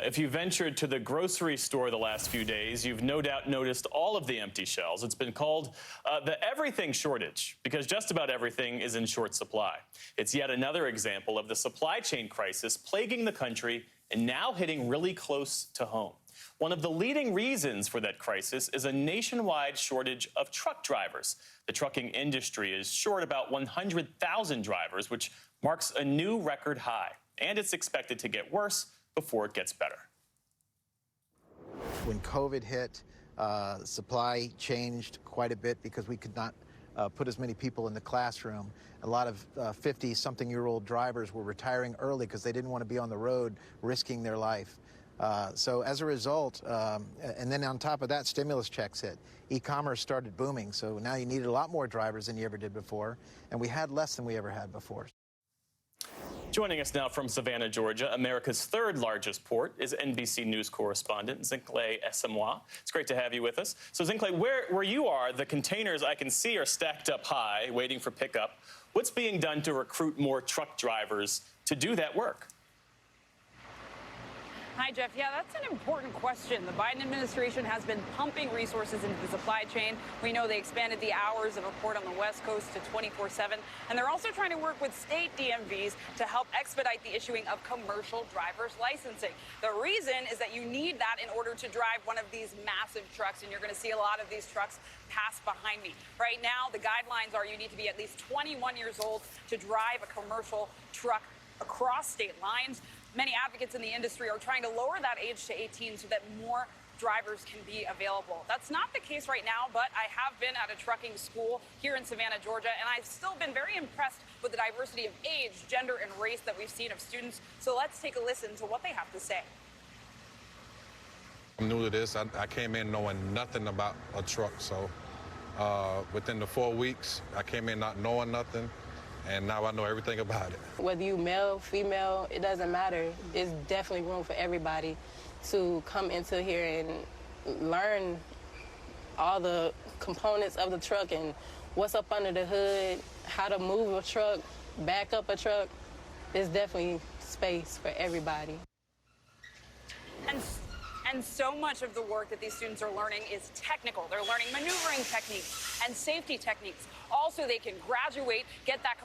If you ventured to the grocery store the last few days, you've no doubt noticed all of the empty shelves. It's been called the everything shortage because just about everything is in short supply. It's yet another example of the supply chain crisis plaguing the country and now hitting really close to home. One of the leading reasons for that crisis is a nationwide shortage of truck drivers. The trucking industry is short about 100,000 drivers, which marks a new record high. And it's expected to get worse before it gets better. When COVID hit, supply changed quite a bit because we could not put as many people in the classroom. A lot of 50-something-year-old drivers were retiring early because they didn't want to be on the road risking their life. So as a result, and then on top of that, stimulus checks hit. E-commerce started booming, so now you needed a lot more drivers than you ever did before, and we had less than we ever had before. Joining us now from Savannah, Georgia, America's third largest port, is NBC News correspondent Zinklé Esamoah. It's great to have you with us. So Zinklé, where you are, the containers I can see are stacked up high, waiting for pickup. What's being done to recruit more truck drivers to do that work? Hi, Jeff. Yeah, that's an important question. The Biden administration has been pumping resources into the supply chain. We know they expanded the hours of a port on the West Coast to 24/7, and they're also trying to work with state DMVs to help expedite the issuing of commercial driver's licensing. The reason is that you need that in order to drive one of these massive trucks, and you're going to see a lot of these trucks pass behind me. Right now, the guidelines are you need to be at least 21 years old to drive a commercial truck across state lines. Many advocates in the industry are trying to lower that age to 18 so that more drivers can be available. That's not the case right now, but I have been at a trucking school here in Savannah, Georgia, and I've still been very impressed with the diversity of age, gender, and race that we've seen of students. So let's take a listen to what they have to say. I'm new to this. I came in knowing nothing about a truck, so within the 4 weeks, I came in not knowing nothing. And now I know everything about it. Whether you male, female, it doesn't matter. There's definitely room for everybody to come into here and learn all the components of the truck and what's up under the hood, how to move a truck, back up a truck. There's definitely space for everybody. And so much of the work that these students are learning is technical. They're learning maneuvering techniques and safety techniques. Also, they can graduate, get that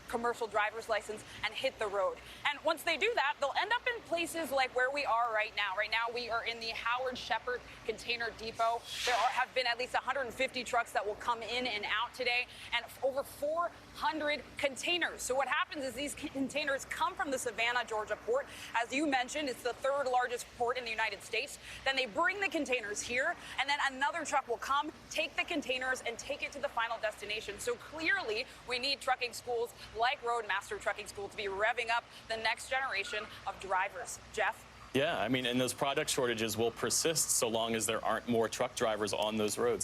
commercial driver's license, and hit the road. And once they do that, they'll end up in places like where we are right now. Right now, we are in the Howard Shepherd Container Depot. There have been at least 150 trucks that will come in and out today, and over 400 containers. So what happens is these containers come from the Savannah, Georgia port. As you mentioned, it's the third largest port in the United States. Then they bring the containers here, and then another truck will come, take the containers, and take it to the final destination. So clearly, we need trucking schools like Roadmaster Trucking School to be revving up the next generation of drivers. Jeff? Yeah, I mean, and those product shortages will persist so long as there aren't more truck drivers on those roads.